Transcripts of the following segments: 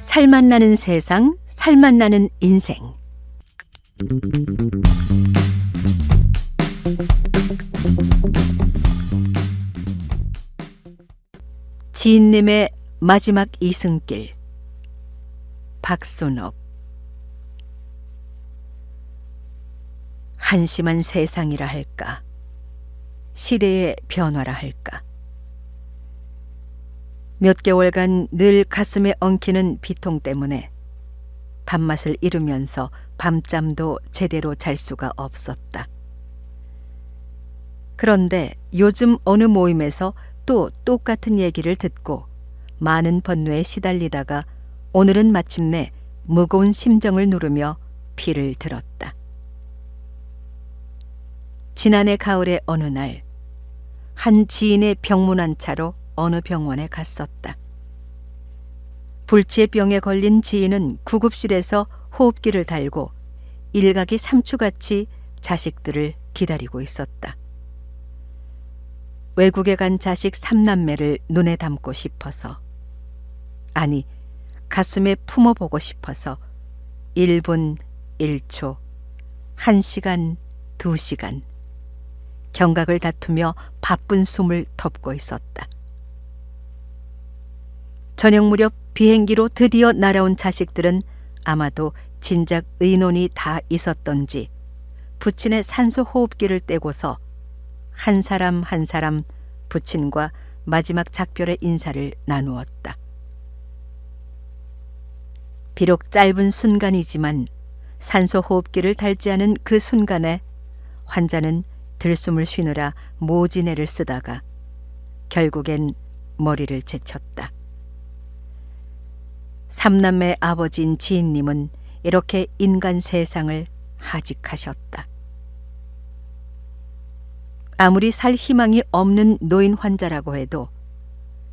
살맛 나는 세상, 살맛 나는 인생. 지인님의 마지막 이승길. 박순옥. 한심한 세상이라 할까, 시대의 변화라 할까. 몇 개월간 늘 가슴에 엉키는 비통 때문에 밥맛을 잃으면서 밤잠도 제대로 잘 수가 없었다. 그런데 요즘 어느 모임에서 또 똑같은 얘기를 듣고 많은 번뇌에 시달리다가 오늘은 마침내 무거운 심정을 누르며 피를 들었다. 지난해 가을의 어느 날, 한 지인의 병문안 차로 어느 병원에 갔었다. 불치의 병에 걸린 지인은 구급실에서 호흡기를 달고 일각이 삼추같이 자식들을 기다리고 있었다. 외국에 간 자식 3남매를 눈에 담고 싶어서, 아니 가슴에 품어보고 싶어서 1분 1초, 1시간 2시간 경각을 다투며 바쁜 숨을 덮고 있었다. 저녁 무렵 비행기로 드디어 날아온 자식들은 아마도 진작 의논이 다 있었던지 부친의 산소 호흡기를 떼고서 한 사람 한 사람 부친과 마지막 작별의 인사를 나누었다. 비록 짧은 순간이지만 산소 호흡기를 달지 않은 그 순간에 환자는 들숨을 쉬느라 모진애를 쓰다가 결국엔 머리를 제쳤다. 3남매 아버지인 지인님은 이렇게 인간 세상을 하직하셨다. 아무리 살 희망이 없는 노인 환자라고 해도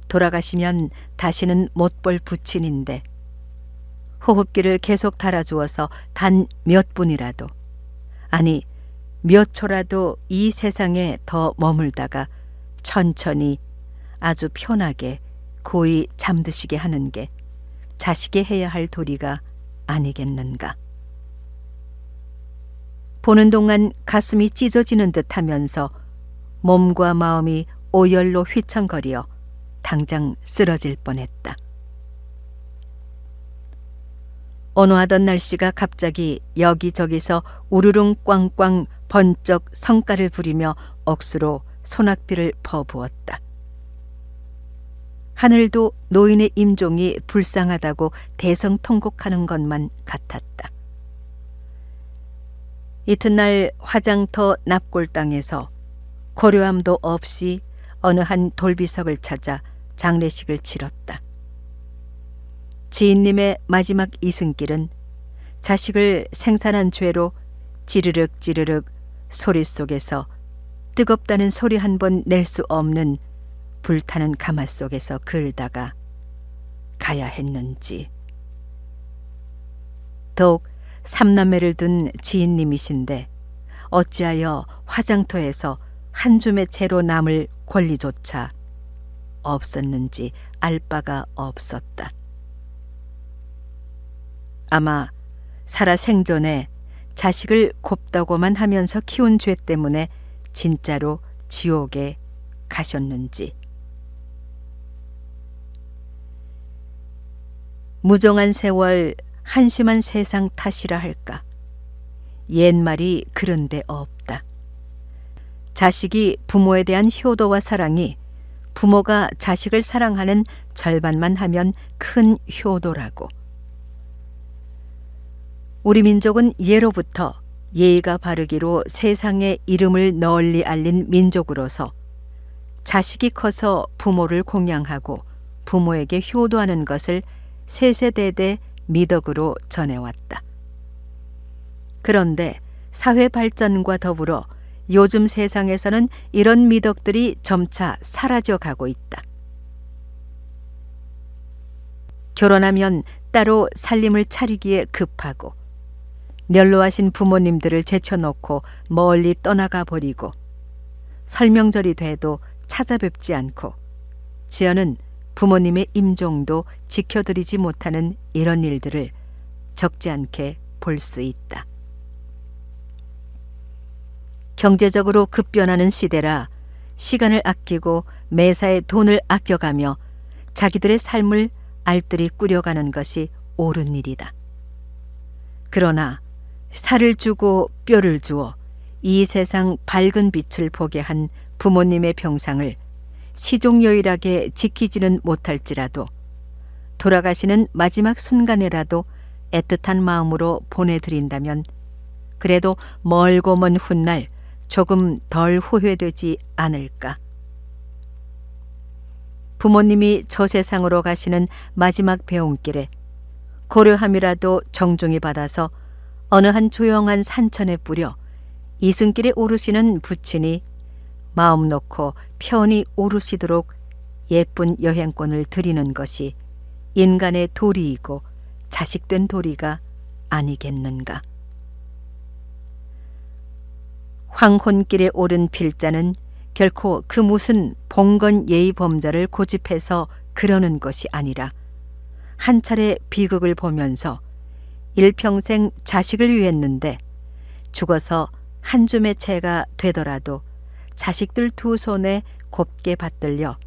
돌아가시면 다시는 못 볼 부친인데 호흡기를 계속 달아주어서 단 몇 분이라도, 아니 몇 초라도 이 세상에 더 머물다가 천천히 아주 편하게 고이 잠드시게 하는 게 자식이 해야 할 도리가 아니겠는가. 보는 동안 가슴이 찢어지는 듯 하면서 몸과 마음이 오열로 휘청거려 당장 쓰러질 뻔했다. 온화하던 날씨가 갑자기 여기저기서 우르릉 꽝꽝 번쩍 성가를 부리며 억수로 소낙비를 퍼부었다. 하늘도 노인의 임종이 불쌍하다고 대성통곡하는 것만 같았다. 이튿날 화장터 납골당에서 고려함도 없이 어느 한 돌비석을 찾아 장례식을 치렀다. 지인님의 마지막 이승길은 자식을 생산한 죄로 찌르륵 찌르륵 소리 속에서 뜨겁다는 소리 한 번 낼 수 없는 불타는 가마 속에서 그을다가 가야 했는지. 더욱 3남매를 둔 지인님이신데 어찌하여 화장터에서 한 줌의 채로 남을 권리조차 없었는지 알 바가 없었다. 아마 살아 생전에 자식을 곱다고만 하면서 키운 죄 때문에 진짜로 지옥에 가셨는지. 무정한 세월, 한심한 세상 탓이라 할까. 옛말이 그런 데 없다. 자식이 부모에 대한 효도와 사랑이 부모가 자식을 사랑하는 절반만 하면 큰 효도라고. 우리 민족은 예로부터 예의가 바르기로 세상에 이름을 널리 알린 민족으로서 자식이 커서 부모를 공양하고 부모에게 효도하는 것을 세세대대 미덕으로 전해왔다. 그런데 사회 발전과 더불어 요즘 세상에서는 이런 미덕들이 점차 사라져가고 있다. 결혼하면 따로 살림을 차리기에 급하고 연로하신 부모님들을 제쳐놓고 멀리 떠나가 버리고 설명절이 돼도 찾아뵙지 않고 지어는 부모님의 임종도 지켜드리지 못하는 이런 일들을 적지 않게 볼 수 있다. 경제적으로 급변하는 시대라 시간을 아끼고 매사에 돈을 아껴가며 자기들의 삶을 알뜰히 꾸려가는 것이 옳은 일이다. 그러나 살을 주고 뼈를 주어 이 세상 밝은 빛을 보게 한 부모님의 병상을 시종여일하게 지키지는 못할지라도 돌아가시는 마지막 순간에라도 애틋한 마음으로 보내드린다면 그래도 멀고 먼 훗날 조금 덜 후회되지 않을까. 부모님이 저 세상으로 가시는 마지막 배움길에 고려함이라도 정중히 받아서 어느 한 조용한 산천에 뿌려 이승길에 오르시는 부친이 마음 놓고 편히 오르시도록 예쁜 여행권을 드리는 것이 인간의 도리이고 자식된 도리가 아니겠는가. 황혼길에 오른 필자는 결코 그 무슨 봉건 예의 범절을 고집해서 그러는 것이 아니라 한 차례 비극을 보면서 일평생 자식을 위했는데 죽어서 한 줌의 채가 되더라도 자식들 두 손에 곱게 받들려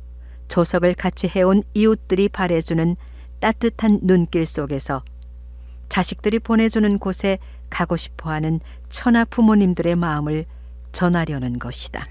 조석을 같이 해온 이웃들이 바래주는 따뜻한 눈길 속에서 자식들이 보내주는 곳에 가고 싶어하는 천하 부모님들의 마음을 전하려는 것이다.